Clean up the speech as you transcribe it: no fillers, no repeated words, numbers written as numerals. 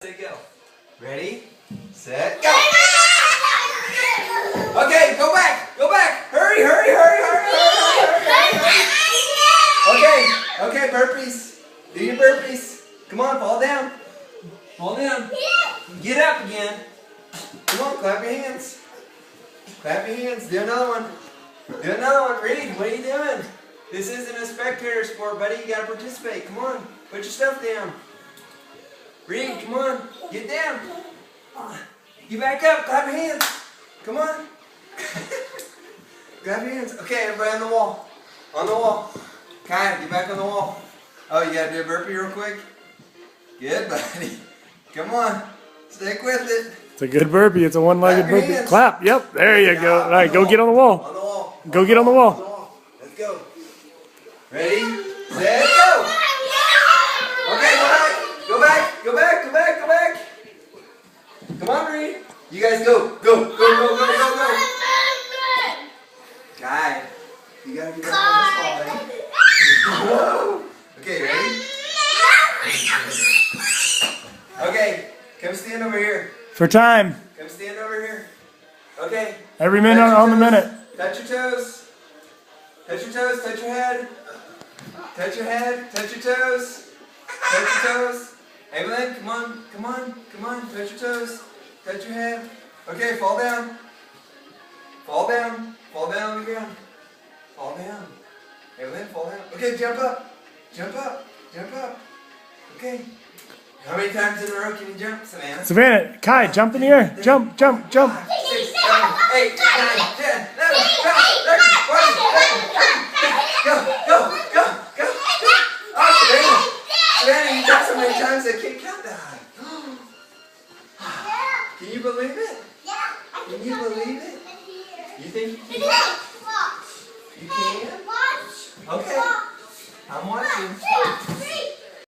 Say go. Ready, set, go. Okay, go back, go back. Hurry, hurry, hurry, hurry, hurry, hurry, hurry. Okay, burpees. Do your burpees. Come on, fall down. Fall down. Get up again. Come on, clap your hands. Clap your hands. Do another one. Do another one. Reed, what are you doing? This isn't a spectator sport, buddy. You gotta participate. Come on, put your stuff down. Reed, come on, get down. Get back up, clap your hands. Come on. Clap your hands. Okay, everybody on the wall. On the wall. Kai, get back on the wall. Oh, you gotta do a burpee real quick? Good, buddy. Come on. Stick with it. It's a good burpee. It's a one-legged burpee. Hands. Clap. Yep. There you go. All right, go get on the wall. On the wall. Go get on the wall. Let's go. Ready, set, go. Okay, go back. Go back. Go back. Go back. Go back. Come on, Reed. You guys go. Go. Go. Go. Go. Go. Go. Guy, you gotta get back on this wall, buddy. Okay, ready? Okay, come stand over here. For time. Come stand over here. Okay. Every minute on the minute. Touch your toes. Touch your toes. Touch your head. Touch your head. Touch your toes. Touch your toes. Evelyn, come on. Come on. Come on. Touch your toes. Touch your head. Okay, fall down. Fall down. Fall down on the ground. Fall down. Evelyn, fall down. Okay, jump up. Jump up. Jump up. Okay. How many times in a row can you jump, Savannah? Savannah, Kai, jump in the air. Jump, jump, jump. 5, 6, 7, 8, 9, 10, 11, 12, 13, 14, 15. Go, go, go, go. Oh, Savannah. Savannah, you got so many times I can't count that. Can you believe it? Can you believe it? You think you can? You can? Okay. I'm watching.